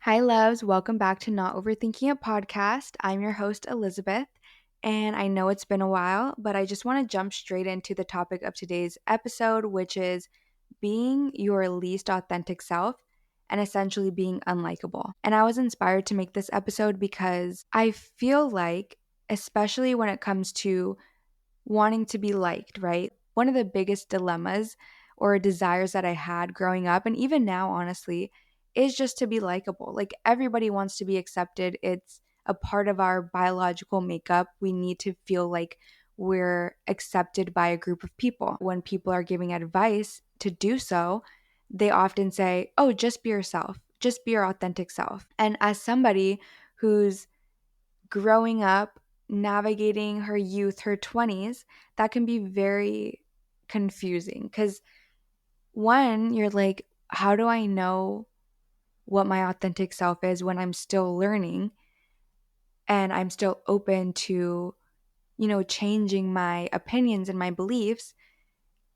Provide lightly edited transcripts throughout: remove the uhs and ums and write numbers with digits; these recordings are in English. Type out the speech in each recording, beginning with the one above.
Hi, loves. Welcome back to Not Overthinking It podcast. I'm your host, Elisabeth, and I know it's been a while, but I just want to jump straight into the topic of today's episode, which is being your least authentic self and essentially being unlikable. And I was inspired to make this episode because I feel like, especially when it comes to wanting to be liked, right? One of the biggest dilemmas or desires that I had growing up, and even now, honestly, is just to be likable. Like everybody wants to be accepted. It's a part of our biological makeup. We need to feel like we're accepted by a group of people. When people are giving advice to do so, they often say, oh, just be yourself, just be your authentic self. And as somebody who's growing up, navigating her youth, her 20s, that can be very confusing because one, you're like, how do I know what my authentic self is when I'm still learning and I'm still open to, changing my opinions and my beliefs?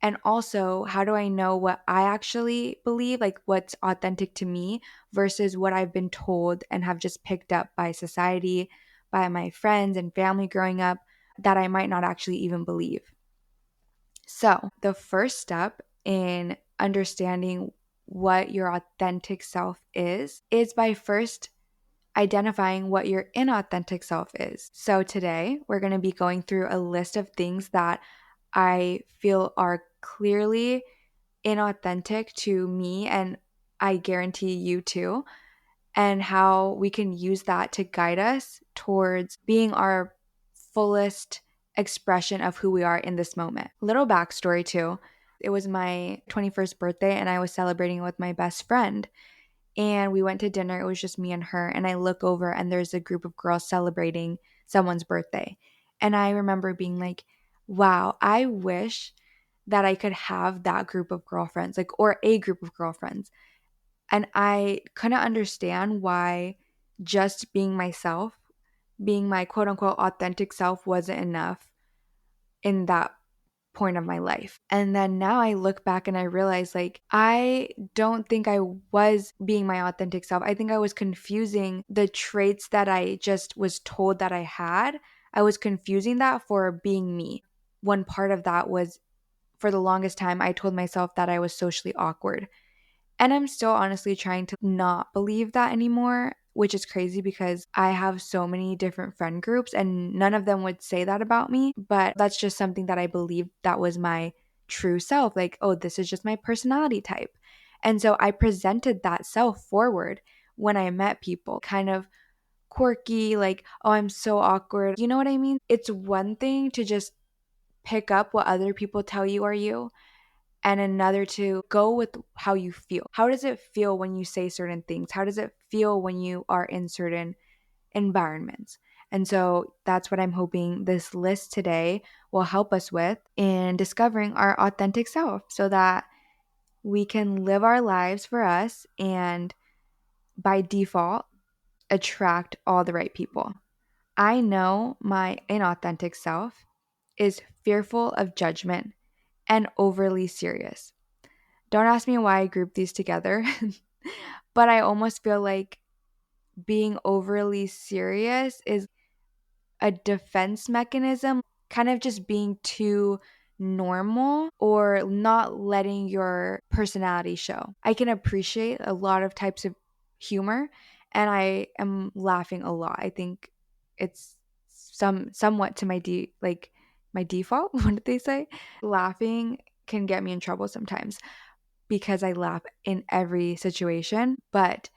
And also, how do I know what I actually believe, like what's authentic to me versus what I've been told and have just picked up by society, by my friends and family growing up that I might not actually even believe? So, the first step in understanding what your authentic self is by first identifying what your inauthentic self is. So, today we're going to be going through a list of things that I feel are clearly inauthentic to me, and I guarantee you too, and how we can use that to guide us towards being our fullest expression of who we are in this moment. Little backstory too. It was my 21st birthday and I was celebrating with my best friend. And we went to dinner. It was just me and her. And I look over and there's a group of girls celebrating someone's birthday. And I remember being like, wow, I wish that I could have that group of girlfriends, like, or a group of girlfriends. And I couldn't understand why just being myself, being my quote unquote authentic self, wasn't enough in that point of my life. And then now I look back and I realize, like, I don't think I was being my authentic self. I think I was confusing the traits that I just was told that I had. I was confusing that for being me. One part of that was, for the longest time, I told myself that I was socially awkward. And I'm still honestly trying to not believe that anymore, which is crazy because I have so many different friend groups and none of them would say that about me. But that's just something that I believed that was my true self. Like, oh, this is just my personality type. And so I presented that self forward when I met people, kind of quirky, like, oh, I'm so awkward. You know what I mean? It's one thing to just pick up what other people tell you are you, and another to go with how you feel. How does it feel when you say certain things? How does it feel when you are in certain environments? And so that's what I'm hoping this list today will help us with in discovering our authentic self so that we can live our lives for us and by default attract all the right people. I know my inauthentic self is fearful of judgment and overly serious. Don't ask me why I group these together, but I almost feel like being overly serious is a defense mechanism, kind of just being too normal or not letting your personality show. I can appreciate a lot of types of humor and I am laughing a lot. I think it's somewhat to my default. What did they say? Laughing can get me in trouble sometimes because I laugh in every situation. But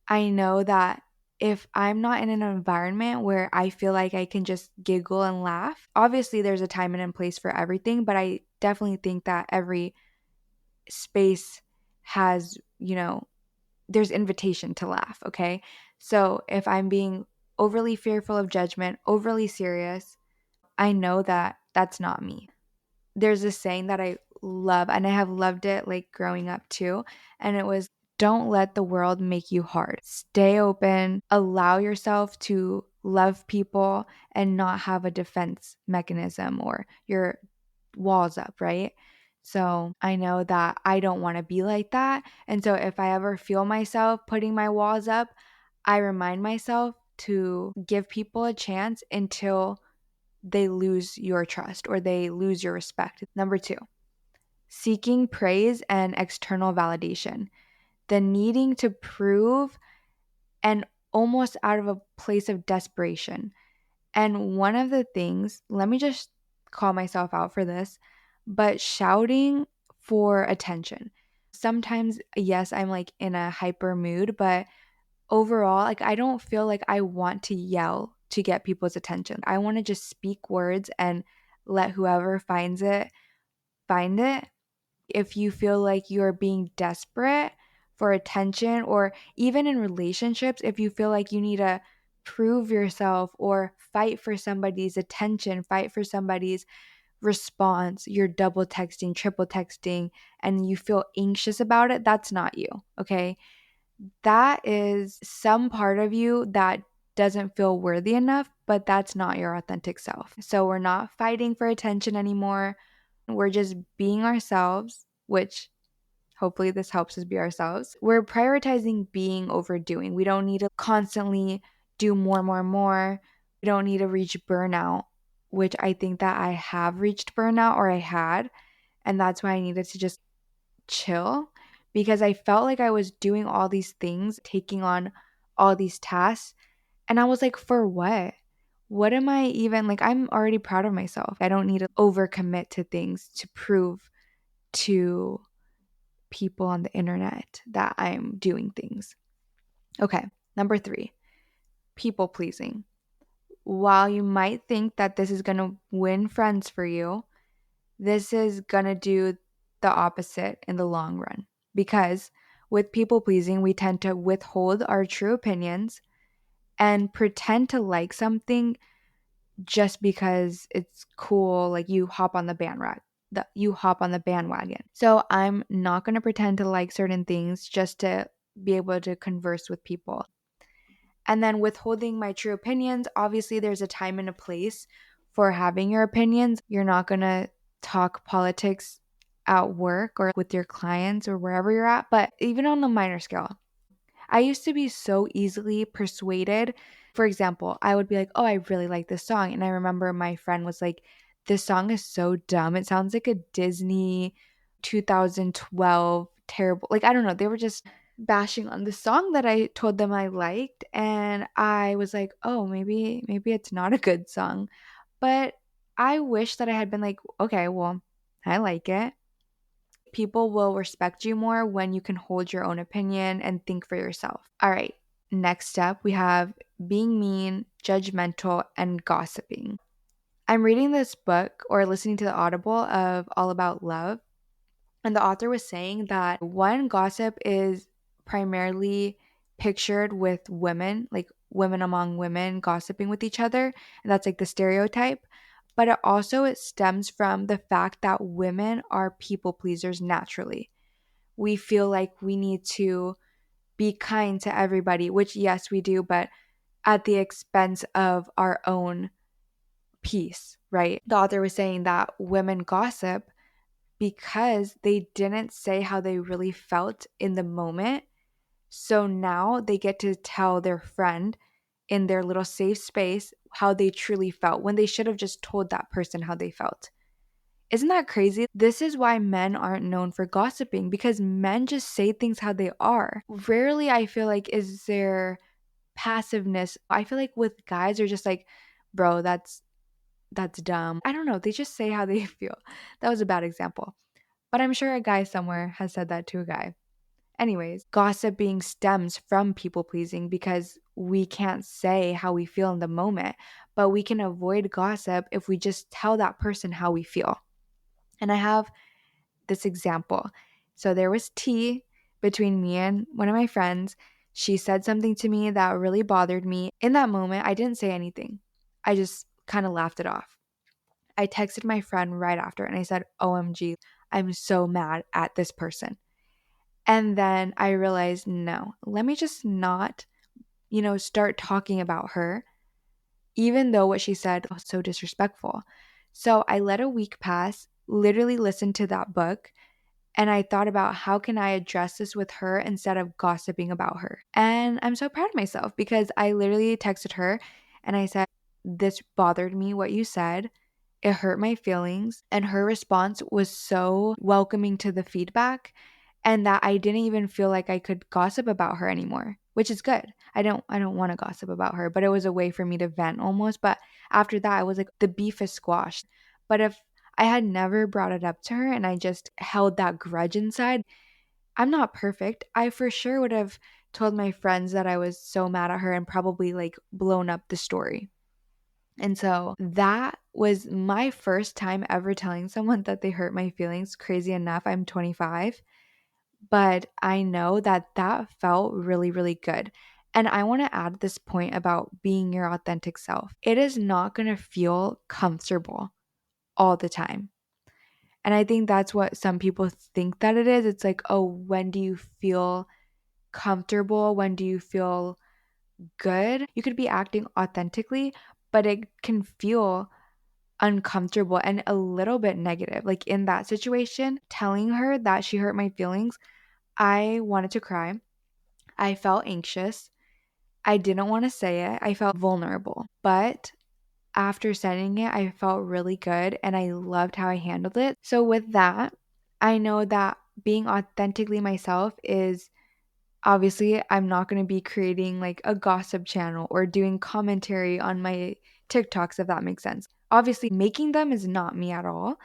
I know that if I'm not in an environment where I feel like I can just giggle and laugh, obviously there's a time and a place for everything, but I definitely think that every space has, there's invitation to laugh, okay? So if I'm being overly fearful of judgment, overly serious, I know that that's not me. There's this saying that I love, and I have loved it like growing up too. And it was, don't let the world make you hard. Stay open, allow yourself to love people and not have a defense mechanism or your walls up, right? So I know that I don't want to be like that. And so if I ever feel myself putting my walls up, I remind myself to give people a chance until they lose your trust or they lose your respect. Number 2, seeking praise and external validation. The needing to prove and almost out of a place of desperation. And one of the things, let me just call myself out for this, but shouting for attention. Sometimes, yes, I'm like in a hyper mood, but overall, like I don't feel like I want to yell to get people's attention. I want to just speak words and let whoever finds it find it. If you feel like you're being desperate for attention, or even in relationships, if you feel like you need to prove yourself or fight for somebody's attention, fight for somebody's response, you're double texting, triple texting, and you feel anxious about it, that's not you, okay? That is some part of you that doesn't feel worthy enough, but that's not your authentic self. So we're not fighting for attention anymore. We're just being ourselves, which hopefully this helps us be ourselves. We're prioritizing being over doing. We don't need to constantly do more, more, more. We don't need to reach burnout, which I think that I have reached burnout, or I had. And that's why I needed to just chill, because I felt like I was doing all these things, taking on all these tasks. And I was like, for what? What am I even like? I'm already proud of myself. I don't need to overcommit to things to prove to people on the internet that I'm doing things. Okay, number 3, people pleasing. While you might think that this is going to win friends for you, this is going to do the opposite in the long run. Because with people pleasing, we tend to withhold our true opinions and pretend to like something just because it's cool. Like you hop on the bandwagon. So I'm not going to pretend to like certain things just to be able to converse with people. And then withholding my true opinions, obviously there's a time and a place for having your opinions. You're not going to talk politics at work or with your clients or wherever you're at, but even on a minor scale. I used to be so easily persuaded. For example, I would be like, oh, I really like this song. And I remember my friend was like, this song is so dumb. It sounds like a Disney 2012 terrible. Like, I don't know. They were just bashing on the song that I told them I liked. And I was like, oh, maybe it's not a good song. But I wish that I had been like, okay, well, I like it. People will respect you more when you can hold your own opinion and think for yourself. All right, next step, we have being mean, judgmental, and gossiping. I'm reading this book or listening to the Audible of All About Love, and the author was saying that one, gossip is primarily pictured with women, like women among women gossiping with each other, and that's like the stereotype. But it stems from the fact that women are people pleasers naturally. We feel like we need to be kind to everybody, which yes, we do, but at the expense of our own peace, right? The author was saying that women gossip because they didn't say how they really felt in the moment. So now they get to tell their friend in their little safe space how they truly felt when they should have just told that person how they felt. Isn't that crazy? This is why men aren't known for gossiping, because men just say things how they are. Rarely, I feel like, is there passiveness. I feel like with guys, they're just like, bro, that's dumb. I don't know. They just say how they feel. That was a bad example. But I'm sure a guy somewhere has said that to a guy. Anyways, gossiping stems from people pleasing because we can't say how we feel in the moment, but we can avoid gossip if we just tell that person how we feel. And I have this example. So there was tea between me and one of my friends. She said something to me that really bothered me. In that moment, I didn't say anything. I just kind of laughed it off. I texted my friend right after and I said, OMG, I'm so mad at this person. And then I realized, no, let me just not, start talking about her, even though what she said was so disrespectful. So I let a week pass. literally listened to that book and I thought about how can I address this with her instead of gossiping about her. And I'm so proud of myself because I literally texted her and I said, "This bothered me what you said. It hurt my feelings." And her response was so welcoming to the feedback and that I didn't even feel like I could gossip about her anymore, which is good. I don't want to gossip about her, but it was a way for me to vent almost. But after that, I was like, the beef is squashed. But if I had never brought it up to her and I just held that grudge inside, I'm not perfect. I for sure would have told my friends that I was so mad at her and probably like blown up the story. And so that was my first time ever telling someone that they hurt my feelings. Crazy enough, I'm 25, but I know that that felt really, really good. And I want to add this point about being your authentic self. It is not going to feel comfortable all the time. And I think that's what some people think that it is. It's like, oh, when do you feel comfortable? When do you feel good? You could be acting authentically, but it can feel uncomfortable and a little bit negative. Like in that situation, telling her that she hurt my feelings, I wanted to cry. I felt anxious. I didn't want to say it. I felt vulnerable. But after sending it, I felt really good and I loved how I handled it. So, with that, I know that being authentically myself is obviously, I'm not going to be creating like a gossip channel or doing commentary on my TikToks, if that makes sense. Obviously, making them is not me at all,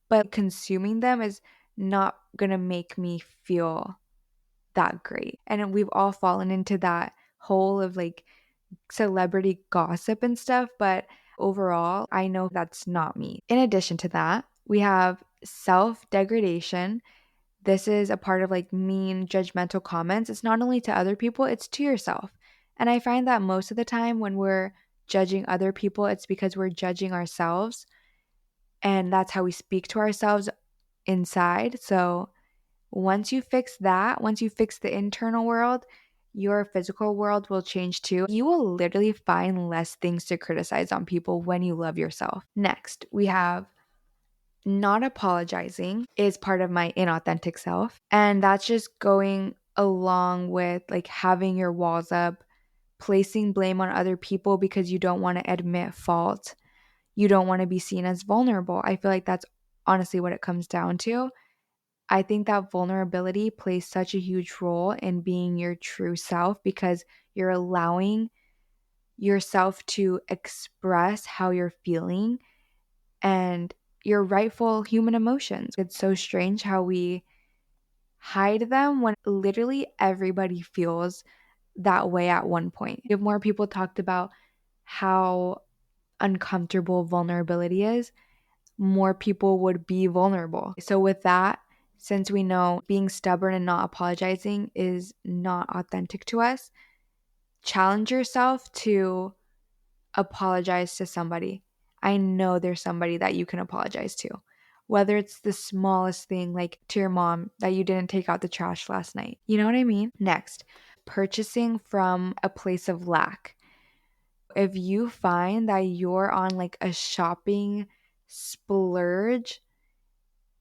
but consuming them is not going to make me feel that great. And we've all fallen into that hole of like celebrity gossip and stuff, but overall, I know that's not me. In addition to that, we have self degradation. This is a part of like mean, judgmental comments. It's not only to other people, it's to yourself. And I find that most of the time when we're judging other people, it's because we're judging ourselves. And that's how we speak to ourselves inside. So once you fix that, once you fix the internal world, your physical world will change too. You will literally find less things to criticize on people when you love yourself. Next, we have not apologizing is part of my inauthentic self. And that's just going along with like having your walls up, placing blame on other people because you don't want to admit fault. You don't want to be seen as vulnerable. I feel like that's honestly what it comes down to. I think that vulnerability plays such a huge role in being your true self because you're allowing yourself to express how you're feeling and your rightful human emotions. It's so strange how we hide them when literally everybody feels that way at one point. If more people talked about how uncomfortable vulnerability is, more people would be vulnerable. So, with that, since we know being stubborn and not apologizing is not authentic to us, challenge yourself to apologize to somebody. I know there's somebody that you can apologize to. Whether it's the smallest thing, like to your mom that you didn't take out the trash last night. You know what I mean? Next, purchasing from a place of lack. If you find that you're on like a shopping splurge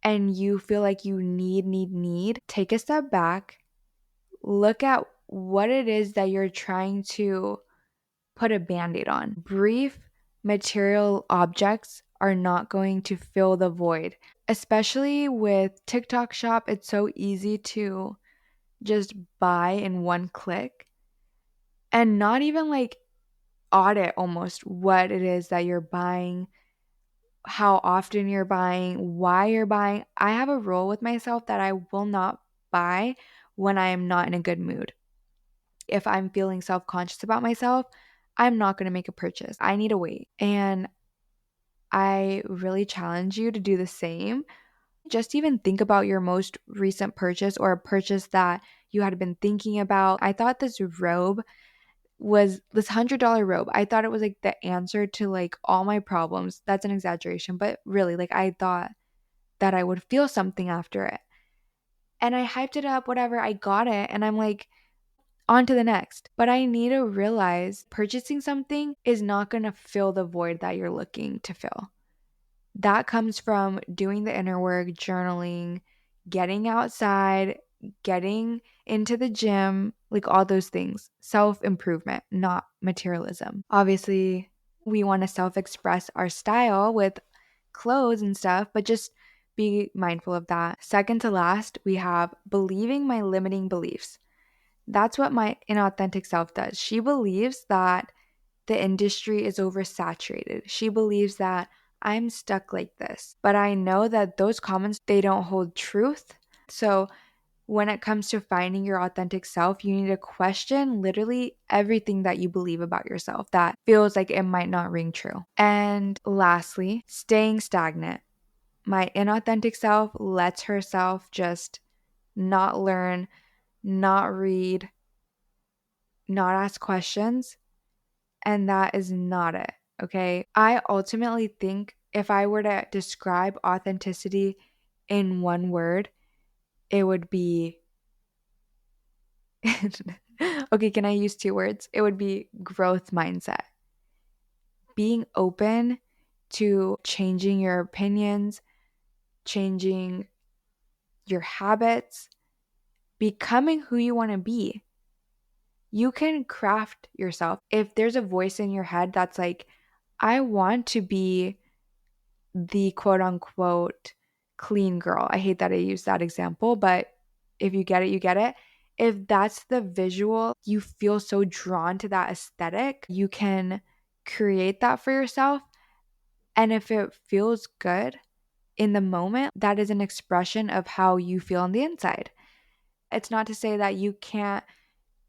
and you feel like you need, take a step back, look at what it is that you're trying to put a band-aid on. Brief material objects are not going to fill the void. Especially with TikTok shop, it's so easy to just buy in one click and not even like audit almost what it is that you're buying, how often you're buying, why you're buying. I have a rule with myself that I will not buy when I am not in a good mood. If I'm feeling self-conscious about myself, I'm not going to make a purchase. I need to wait. And I really challenge you to do the same. Just even think about your most recent purchase or a purchase that you had been thinking about. I thought this robe was this $100 robe. I thought it was like the answer to like all my problems. That's an exaggeration, but really, like I thought that I would feel something after it. And I hyped it up, whatever. I got it. And I'm like, on to the next. But I need to realize purchasing something is not going to fill the void that you're looking to fill. That comes from doing the inner work, journaling, getting outside, getting into the gym, like all those things. Self-improvement, not materialism. Obviously, we want to self-express our style with clothes and stuff, but just be mindful of that. Second to last, we have believing my limiting beliefs. That's what my inauthentic self does. She believes that the industry is oversaturated. She believes that I'm stuck like this. But I know that those comments, they don't hold truth. So when it comes to finding your authentic self, you need to question literally everything that you believe about yourself that feels like it might not ring true. And lastly, staying stagnant. My inauthentic self lets herself just not learn, not read, not ask questions, and that is not it, okay? I ultimately think if I were to describe authenticity in one word, it would be okay, can I use two words? It would be growth mindset. Being open to changing your opinions, changing your habits, becoming who you want to be. You can craft yourself. If there's a voice in your head that's like, I want to be the quote unquote clean girl. I hate that I use that example, but if you get it, you get it. If that's the visual, you feel so drawn to that aesthetic, you can create that for yourself. And if it feels good in the moment, that is an expression of how you feel on the inside. It's not to say that you can't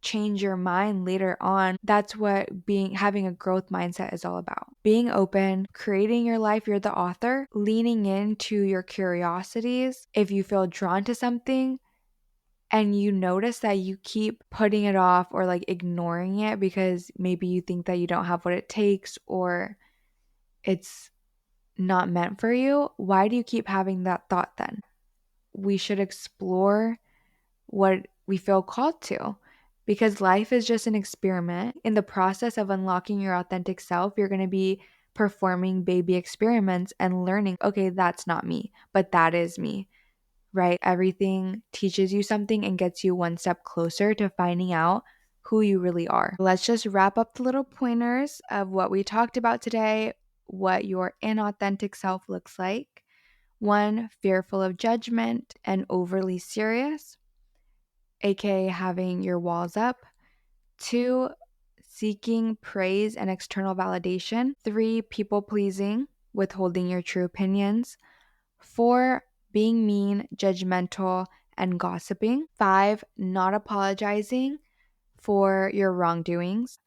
change your mind later on. That's what having a growth mindset is all about. Being open, creating your life, you're the author, leaning into your curiosities. If you feel drawn to something and you notice that you keep putting it off or like ignoring it because maybe you think that you don't have what it takes or it's not meant for you, why do you keep having that thought then? We should explore what we feel called to, because life is just an experiment. In the process of unlocking your authentic self, you're going to be performing baby experiments and learning, okay, that's not me, but that is me, right? Everything teaches you something and gets you one step closer to finding out who you really are. Let's just wrap up the little pointers of what we talked about today, what your inauthentic self looks like. 1, fearful of judgment and overly serious, aka having your walls up. 2, seeking praise and external validation. 3, people pleasing, withholding your true opinions. 4, being mean, judgmental, and gossiping. 5, not apologizing for your wrongdoings.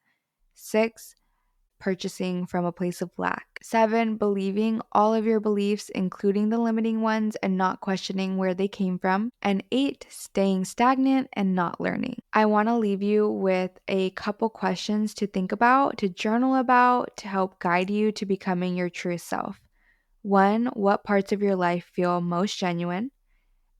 6, purchasing from a place of lack. 7, believing all of your beliefs, including the limiting ones, and not questioning where they came from. And 8, staying stagnant and not learning. I want to leave you with a couple questions to think about, to journal about, to help guide you to becoming your true self. 1, what parts of your life feel most genuine?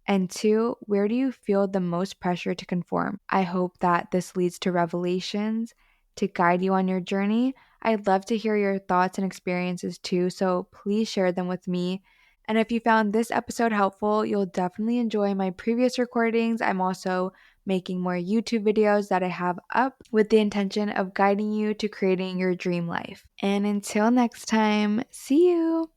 And 2, where do you feel the most pressure to conform? I hope that this leads to revelations to guide you on your journey. I'd love to hear your thoughts and experiences too, so please share them with me. And if you found this episode helpful, you'll definitely enjoy my previous recordings. I'm also making more YouTube videos that I have up with the intention of guiding you to creating your dream life. And until next time, see you!